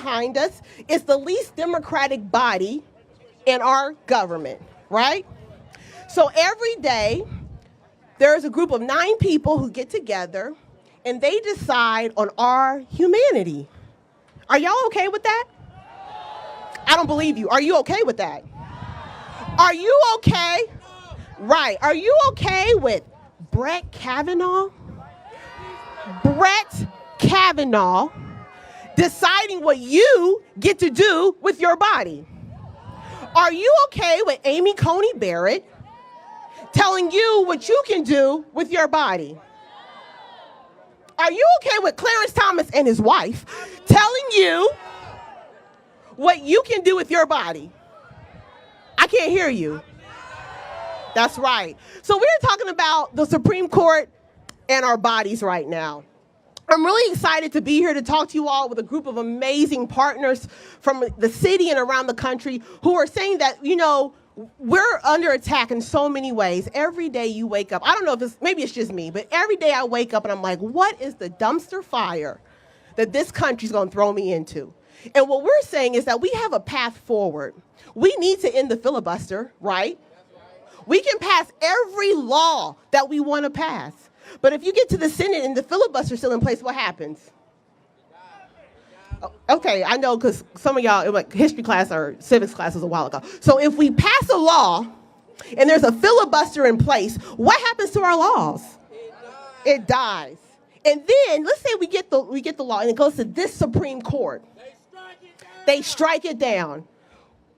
behind us is the least democratic body in our government, right? So every day, there's a group of 9 people who get together and they decide on our humanity. Are y'all okay with that? I don't believe you. Are you okay with that? Are you okay? Right. Are you okay with Brett Kavanaugh? Brett Kavanaugh deciding what you get to do with your body? Are you okay with Amy Coney Barrett telling you what you can do with your body? Are you okay with Clarence Thomas and his wife telling you what you can do with your body? I can't hear you. That's right. So we're talking about the Supreme Court and our bodies right now. I'm really excited to be here to talk to you all with a group of amazing partners from the city and around the country who are saying that, you know, we're under attack in so many ways. Every day you wake up, I don't know if maybe it's just me, but every day I wake up and I'm like, what is the dumpster fire that this country's gonna throw me into? And what we're saying is that we have a path forward. We need to end the filibuster, right? We can pass every law that we want to pass. But if you get to the Senate and the filibuster's still in place, what happens? Okay, I know because some of y'all, like history class or civics class was a while ago. So if we pass a law and there's a filibuster in place, what happens to our laws? It dies. And then let's say we get the law and it goes to this Supreme Court. They strike it down.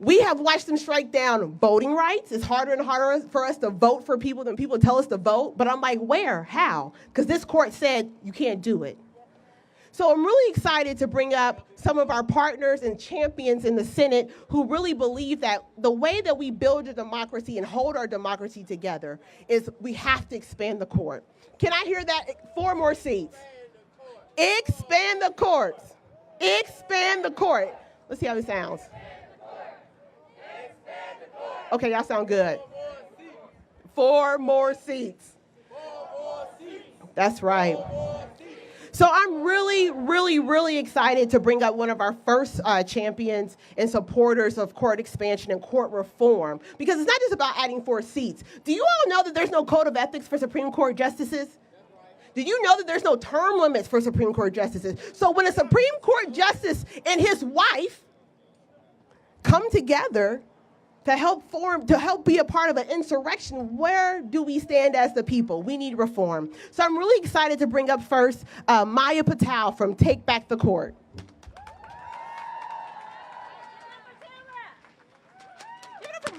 We have watched them strike down voting rights. It's harder and harder for us to vote for people than people tell us to vote. But I'm like, where? How? Because this court said you can't do it. So I'm really excited to bring up some of our partners and champions in the Senate who really believe that the way that we build a democracy and hold our democracy together is we have to expand the court. Can I hear that? 4 more seats. Expand the courts. Expand the court. Let's see how it sounds. Okay, y'all sound good. 4 more seats. That's right. So I'm really excited to bring up one of our first champions and supporters of court expansion and court reform, because it's not just about adding 4 seats. Do you all know that there's no code of ethics for Supreme Court justices? Do you know that there's no term limits for Supreme Court justices? So when a Supreme Court justice and his wife come together to help be a part of an insurrection, where do we stand as the people? We need reform. So I'm really excited to bring up first Maya Patel from Take Back the Court.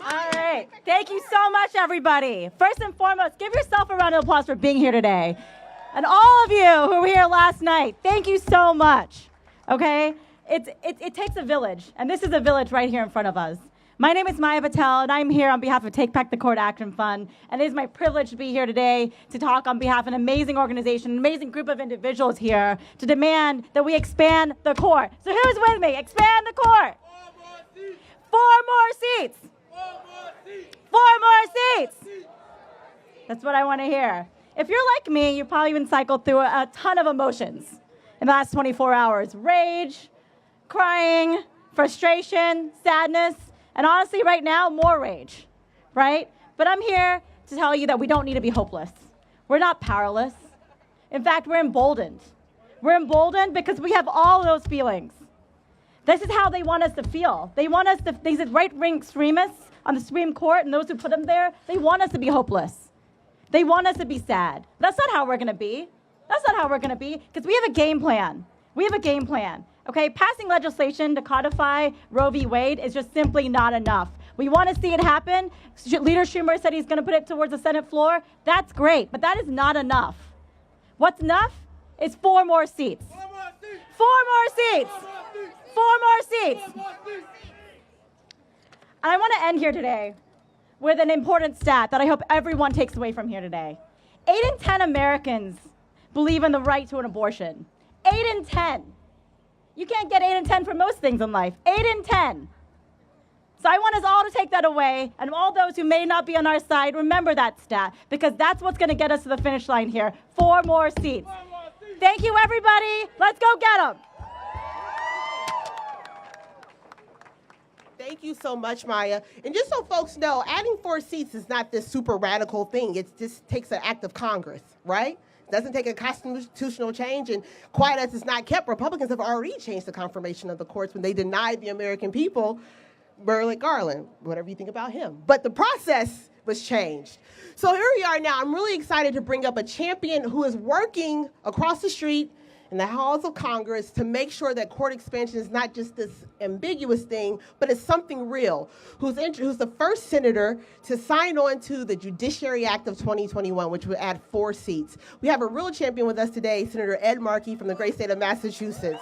All right. Thank you so much, everybody. First and foremost, give yourself a round of applause for being here today. And all of you who were here last night, thank you so much. Okay? It takes a village, and this is a village right here in front of us. My name is Maya Patel, and I'm here on behalf of Take Back the Court Action Fund, and it is my privilege to be here today to talk on behalf of an amazing organization, an amazing group of individuals here to demand that we expand the court. So who's with me? Expand the court. 4 more seats. 4 more seats. That's what I want to hear. If you're like me, you've probably been cycled through a ton of emotions in the last 24 hours. Rage, crying, frustration, sadness, and honestly, right now, more rage, right? But I'm here to tell you that we don't need to be hopeless. We're not powerless. In fact, we're emboldened. We're emboldened because we have all those feelings. This is how they want us to feel. They want us to, these right-wing extremists on the Supreme Court and those who put them there, they want us to be hopeless. They want us to be sad. That's not how we're going to be. That's not how we're going to be, because we have a game plan. We have a game plan. Okay, passing legislation to codify Roe v. Wade is just simply not enough. We want to see it happen. Leader Schumer said he's going to put it towards the Senate floor. That's great, but that is not enough. What's enough is 4 more seats. 4 more seats. 4 more seats. And I want to end here today with an important stat that I hope everyone takes away from here today. 8 in 10 Americans believe in the right to an abortion. 8 in 10. You can't get 8 in 10 for most things in life. 8 in 10. So I want us all to take that away, and all those who may not be on our side, remember that stat, because that's what's going to get us to the finish line here. 4 more seats. Thank you, everybody. Let's go get them. you so much, Maya. And just so folks know, adding 4 seats is not this super radical thing. It just takes an act of Congress, right? It doesn't take a constitutional change. And quiet as it's not kept, Republicans have already changed the confirmation of the courts when they denied the American people Merrick Garland, whatever you think about him. But the process was changed. So here we are now. I'm really excited to bring up a champion who is working across the street in the halls of Congress to make sure that court expansion is not just this ambiguous thing, but it's something real, who's the first senator to sign on to the Judiciary Act of 2021, which would add 4 seats. We have a real champion with us today, Senator Ed Markey from the great state of Massachusetts.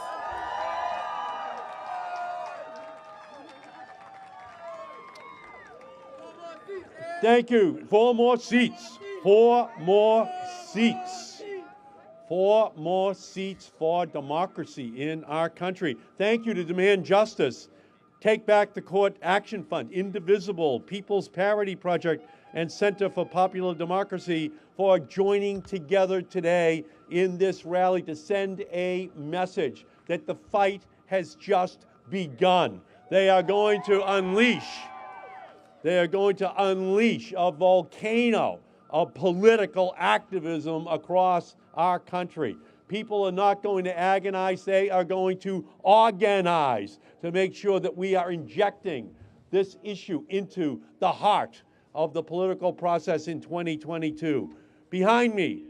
Thank you. 4 more seats. 4 more seats. 4 more seats for democracy in our country. Thank you to Demand Justice, Take Back the Court Action Fund, Indivisible, People's Parity Project, and Center for Popular Democracy for joining together today in this rally to send a message that the fight has just begun. They are going to unleash a volcano of political activism across our country. People are not going to agonize, they are going to organize to make sure that we are injecting this issue into the heart of the political process in 2022. Behind me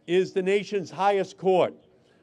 is the nation's highest court,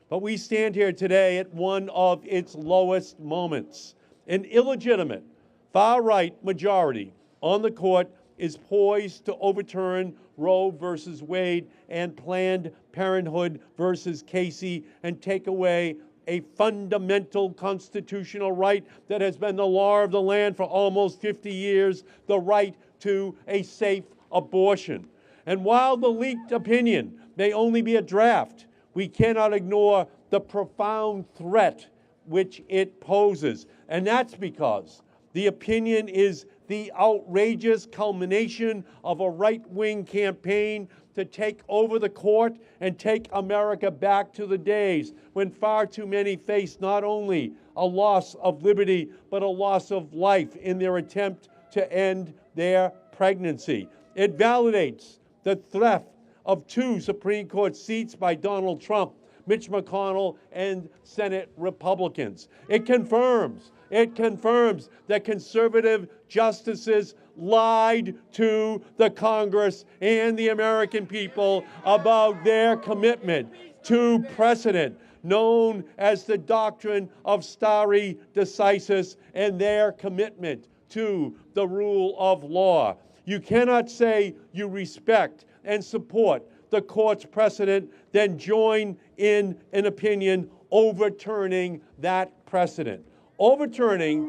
but we stand here today at one of its lowest moments. An illegitimate, far-right majority on the court is poised to overturn Roe versus Wade and Planned Parenthood versus Casey and take away a fundamental constitutional right that has been the law of the land for almost 50 years, the right to a safe abortion. And while the leaked opinion may only be a draft, we cannot ignore the profound threat which it poses. And that's because the opinion is the outrageous culmination of a right-wing campaign to take over the court and take America back to the days when far too many faced not only a loss of liberty, but a loss of life in their attempt to end their pregnancy. It validates the theft of 2 Supreme Court seats by Donald Trump, Mitch McConnell, and Senate Republicans. It confirms that conservative justices lied to the Congress and the American people about their commitment to precedent, known as the doctrine of stare decisis, and their commitment to the rule of law. You cannot say you respect and support the court's precedent, then join in an opinion overturning that precedent. Overturning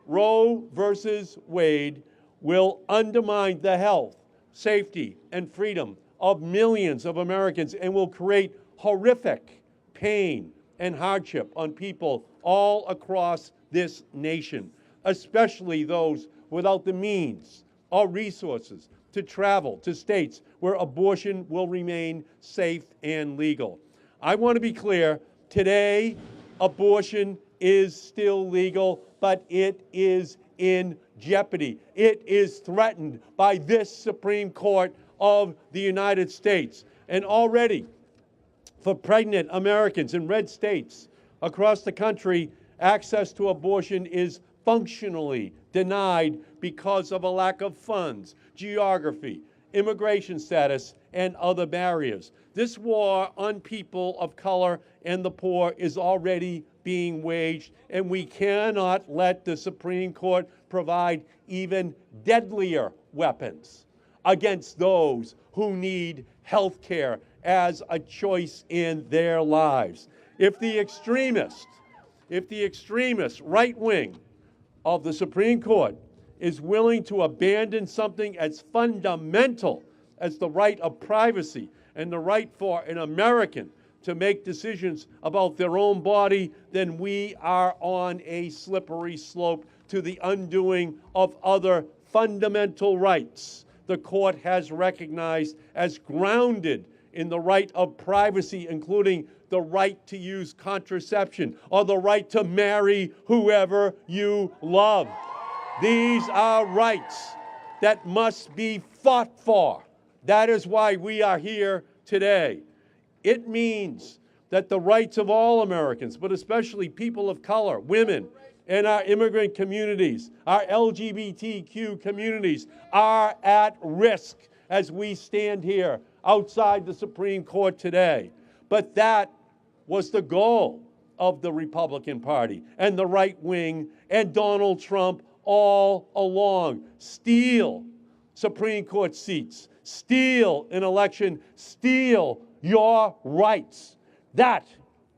Roe versus Wade will undermine the health, safety, and freedom of millions of Americans and will create horrific pain and hardship on people all across this nation, especially those without the means or resources to travel to states where abortion will remain safe and legal. I want to be clear, today, abortion is still legal, but it is in jeopardy. It is threatened by this Supreme Court of the United States. And already, for pregnant Americans in red states across the country, access to abortion is functionally denied because of a lack of funds, geography, immigration status, and other barriers. This war on people of color and the poor is already being waged, and we cannot let the Supreme Court provide even deadlier weapons against those who need health care as a choice in their lives. If the extremist right wing of the Supreme Court is willing to abandon something as fundamental as the right of privacy and the right for an American to make decisions about their own body, then we are on a slippery slope to the undoing of other fundamental rights the court has recognized as grounded in the right of privacy, including the right to use contraception or the right to marry whoever you love. These are rights that must be fought for. That is why we are here today. It means that the rights of all Americans, but especially people of color, women, and our immigrant communities, our LGBTQ communities, are at risk as we stand here outside the Supreme Court today. But that was the goal of the Republican Party and the right wing and Donald Trump all along. Steal Supreme Court seats, steal an election, steal your rights. That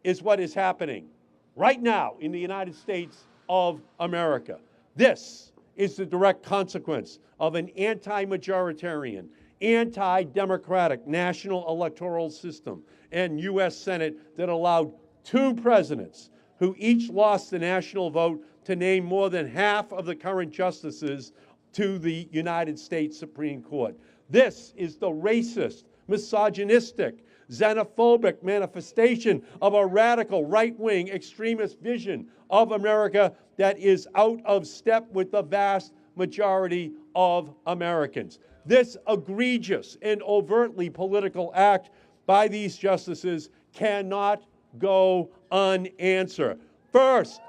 is what is happening right now in the United States of America. This is the direct consequence of an anti-majoritarian, anti-democratic national electoral system and U.S. Senate that allowed two presidents who each lost the national vote to name more than half of the current justices to the United States Supreme Court. This is the racist, misogynistic, xenophobic manifestation of a radical right-wing extremist vision of America that is out of step with the vast majority of Americans. This egregious and overtly political act by these justices cannot go unanswered. First,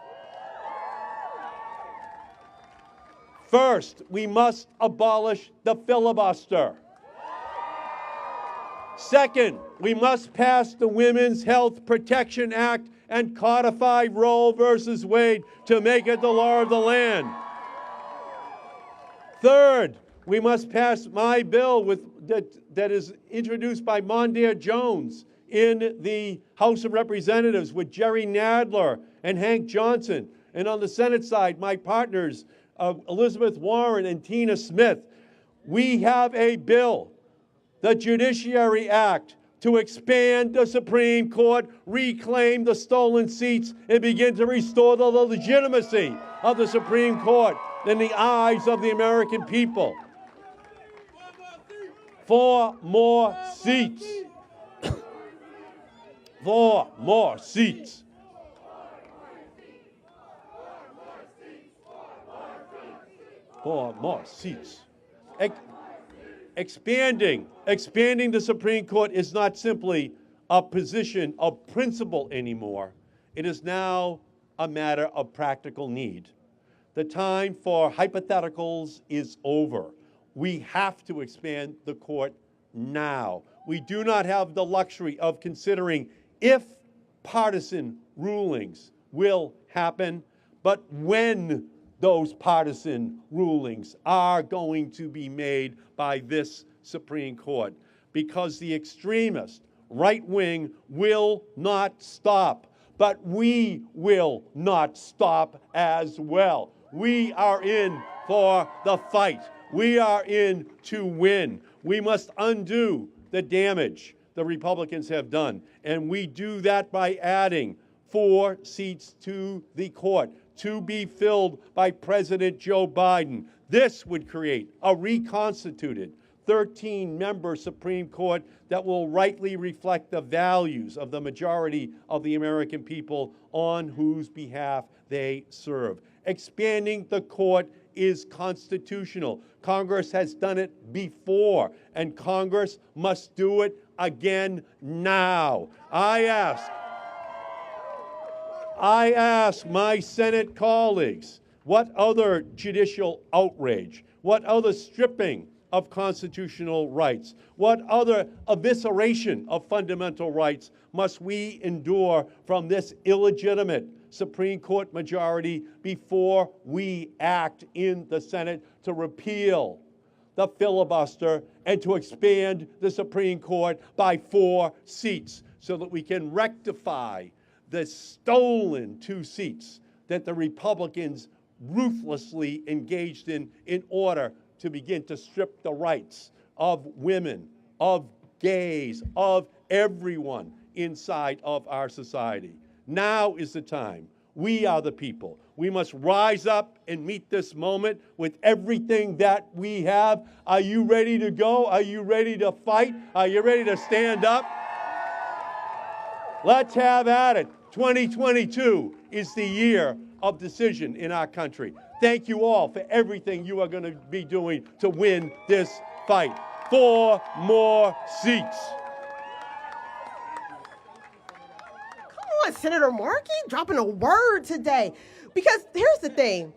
we must abolish the filibuster. Second, we must pass the Women's Health Protection Act and codify Roe versus Wade to make it the law of the land. Third, we must pass my bill that is introduced by Mondaire Jones in the House of Representatives with Jerry Nadler and Hank Johnson. And on the Senate side, my partners, Elizabeth Warren and Tina Smith. We have a bill, the Judiciary Act, to expand the Supreme Court, reclaim the stolen seats, and begin to restore the legitimacy of the Supreme Court in the eyes of the American people. 4 more seats. 4 more seats. Four more seats. Expanding the Supreme Court is not simply a position of principle anymore. It is now a matter of practical need. The time for hypotheticals is over. We have to expand the court now. We do not have the luxury of considering if partisan rulings will happen, but when those partisan rulings are going to be made by this Supreme Court, because the extremist right wing will not stop, but we will not stop as well. We are in for the fight. We are in to win. We must undo the damage the Republicans have done, and we do that by adding 4 seats to the court, to be filled by President Joe Biden. This would create a reconstituted 13-member Supreme Court that will rightly reflect the values of the majority of the American people on whose behalf they serve. Expanding the court is constitutional. Congress has done it before, and Congress must do it again now. I ask my Senate colleagues, what other judicial outrage, what other stripping of constitutional rights, what other evisceration of fundamental rights must we endure from this illegitimate Supreme Court majority before we act in the Senate to repeal the filibuster and to expand the Supreme Court by 4 seats so that we can rectify the stolen 2 seats that the Republicans ruthlessly engaged in order to begin to strip the rights of women, of gays, of everyone inside of our society. Now is the time. We are the people. We must rise up and meet this moment with everything that we have. Are you ready to go? Are you ready to fight? Are you ready to stand up? Let's have at it. 2022 is the year of decision in our country. Thank you all for everything you are going to be doing to win this fight. 4 more seats. Come on, Senator Markey, dropping a word today. Because here's the thing.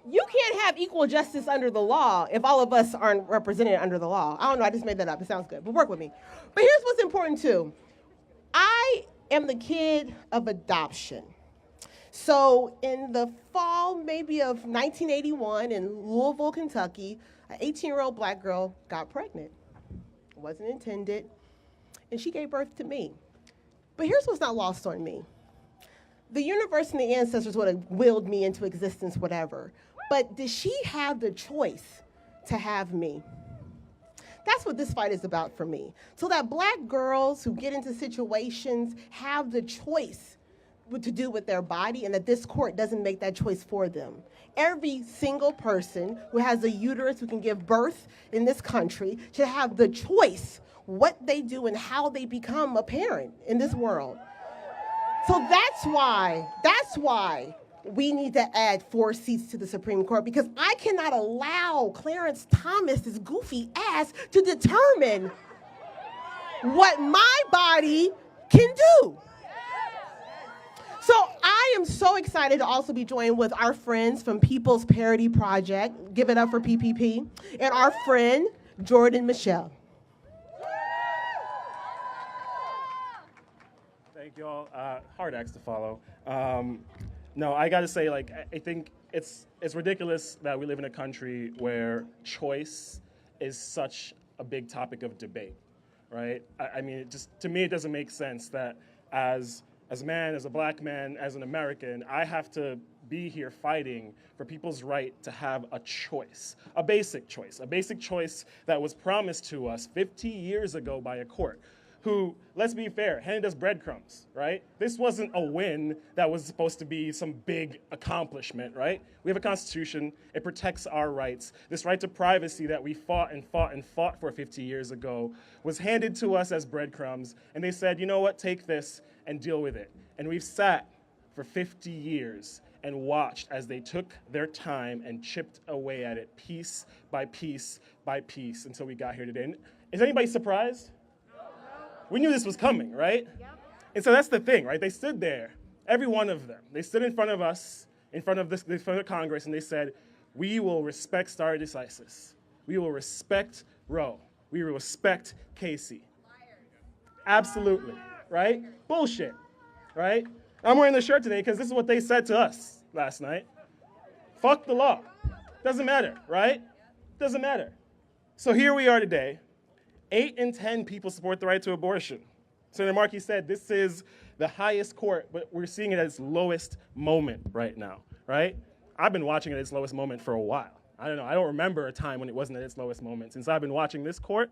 You can't have equal justice under the law if all of us aren't represented under the law. I don't know, I just made that up. It sounds good, but work with me. But here's what's important too. I am the kid of adoption. So in the fall, maybe of 1981 in Louisville, Kentucky, an 18-year-old black girl got pregnant. It wasn't intended, and she gave birth to me. But here's what's not lost on me. The universe and the ancestors would have willed me into existence, whatever. But did she have the choice to have me? That's what this fight is about for me. So that black girls who get into situations have the choice what to do with their body, and that this court doesn't make that choice for them. Every single person who has a uterus who can give birth in this country should have the choice what they do and how they become a parent in this world. So that's why we need to add 4 seats to the Supreme Court, because I cannot allow Clarence Thomas, this goofy ass, to determine what my body can do. So I am so excited to also be joined with our friends from People's Parity Project, give it up for PPP, and our friend, Jordan Michelle. Thank you all. Hard acts to follow. No, I got to say, like, I think it's ridiculous that we live in a country where choice is such a big topic of debate, right? I mean, to me, it doesn't make sense that as a man, as a black man, as an American, I have to be here fighting for people's right to have a choice, a basic choice that was promised to us 50 years ago by a court who, let's be fair, handed us breadcrumbs, right? This wasn't a win that was supposed to be some big accomplishment, right? We have a constitution, it protects our rights. This right to privacy that we fought for 50 years ago was handed to us as breadcrumbs, and they said, you know what, take this and deal with it. And we've sat for 50 years and watched as they took their time and chipped away at it piece by piece by piece until we got here today. And is anybody surprised? We knew this was coming, right? Yep. And so that's the thing, right? They stood there, every one of them. They stood in front of us, in front of Congress, and they said, we will respect stare decisis. We will respect Roe. We will respect Casey. Absolutely, right? Bullshit, right? I'm wearing the shirt today because this is what they said to us last night. Fuck the law. Doesn't matter, right? Doesn't matter. So here we are today. 8 in 10 people support the right to abortion. Senator Markey said this is the highest court, but we're seeing it at its lowest moment right now, right? I've been watching it at its lowest moment for a while. I don't remember a time when it wasn't at its lowest moment since I've been watching this court.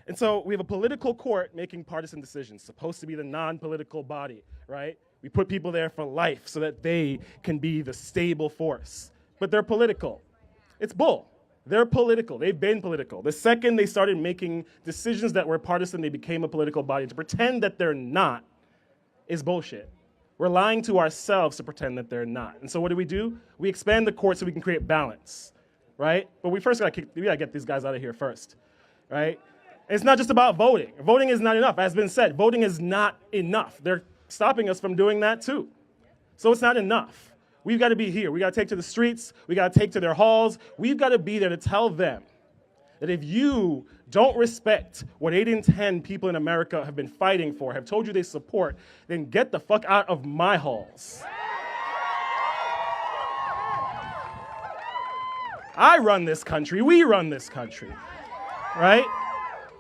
And so we have a political court making partisan decisions, supposed to be the non-political body, right? We put people there for life so that they can be the stable force. But they're political. It's bull. They're political. They've been political. The second they started making decisions that were partisan, they became a political body. To pretend that they're not is bullshit. We're lying to ourselves to pretend that they're not. And so what do? We expand the court so we can create balance, right? But we gotta get these guys out of here first, right? And it's not just about voting. Voting is not enough. As has been said, voting is not enough. They're stopping us from doing that too. So it's not enough. We've got to be here. We got to take to the streets. We got to take to their halls. We've got to be there to tell them that if you don't respect what 8 in 10 people in America have been fighting for, have told you they support, then get the fuck out of my halls. I run this country. We run this country, right?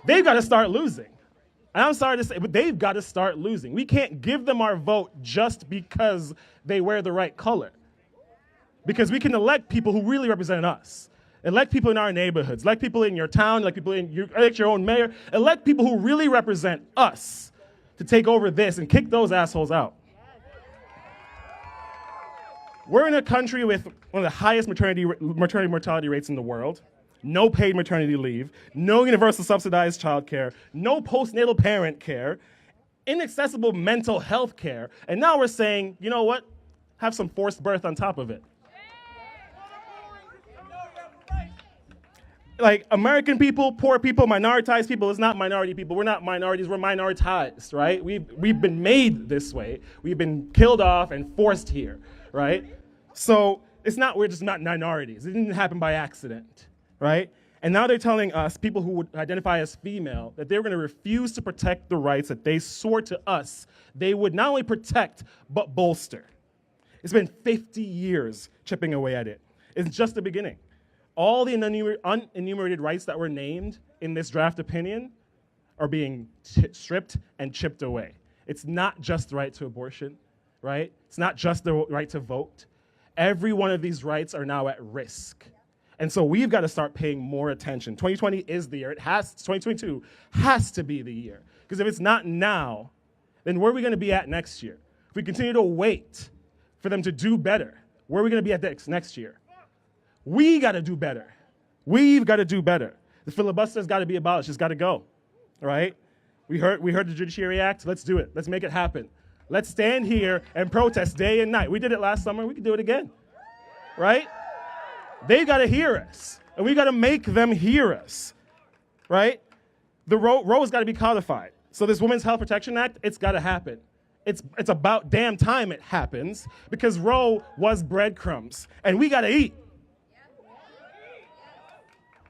They've got to start losing. And I'm sorry to say, but they've got to start losing. We can't give them our vote just because they wear the right color. Because we can elect people who really represent us. Elect people in our neighborhoods. Elect people in your town. Elect your own mayor. Elect people who really represent us to take over this and kick those assholes out. We're in a country with one of the highest maternity mortality rates in the world. No paid maternity leave, no universal subsidized child care, no postnatal parent care, inaccessible mental health care, and now we're saying, you know what? Have some forced birth on top of it. Like, American people, poor people, minoritized people, it's not minority people. We're not minorities, we're minoritized, right? We've been made this way. We've been killed off and forced here, right? So we're just not minorities. It didn't happen by accident, right? And now they're telling us, people who would identify as female, that they're going to refuse to protect the rights that they swore to us they would not only protect, but bolster. It's been 50 years chipping away at it. It's just the beginning. All the unenumerated rights that were named in this draft opinion are being stripped and chipped away. It's not just the right to abortion, right? It's not just the right to vote. Every one of these rights are now at risk. And so we've got to start paying more attention. 2020 is the year. 2022 has to be the year. Because if it's not now, then where are we going to be at next year? If we continue to wait for them to do better, where are we going to be at next year? We got to do better. We've got to do better. The filibuster's got to be abolished. It's got to go, right? We heard the Judiciary Act. Let's do it. Let's make it happen. Let's stand here and protest day and night. We did it last summer. We can do it again, right? They've got to hear us, and we've got to make them hear us, right? The Roe's got to be codified. So this Women's Health Protection Act, it's got to happen. It's about damn time it happens, because Roe was breadcrumbs, and we got to eat.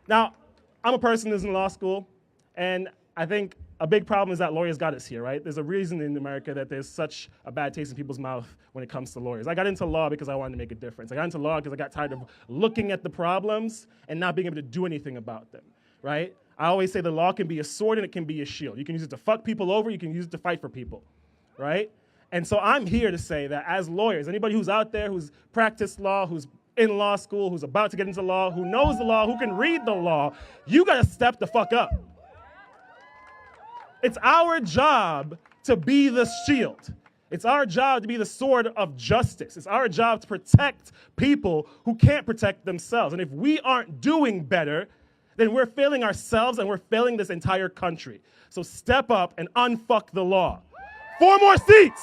Now, I'm a person who's in law school, and I think a big problem is that lawyers got us here, right? There's a reason in America that there's such a bad taste in people's mouth when it comes to lawyers. I got into law because I wanted to make a difference. I got into law because I got tired of looking at the problems and not being able to do anything about them, right? I always say the law can be a sword and it can be a shield. You can use it to fuck people over, you can use it to fight for people, right? And so I'm here to say that as lawyers, anybody who's out there who's practiced law, who's in law school, who's about to get into law, who knows the law, who can read the law, you gotta step the fuck up. It's our job to be the shield. It's our job to be the sword of justice. It's our job to protect people who can't protect themselves. And if we aren't doing better, then we're failing ourselves and we're failing this entire country. So step up and unfuck the law. 4 more seats!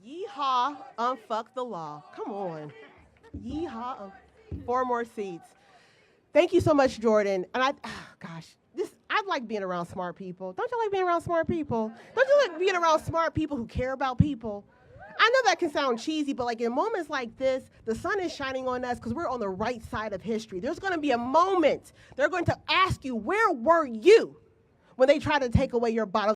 Yeehaw, unfuck the law. Come on. Yeehaw, 4 more seats. Thank you so much, Jordan. And I like being around smart people. Don't you like being around smart people? Don't you like being around smart people who care about people? I know that can sound cheesy, but like in moments like this, the sun is shining on us because we're on the right side of history. There's going to be a moment they're going to ask you, where were you when they tried to take away your bottle?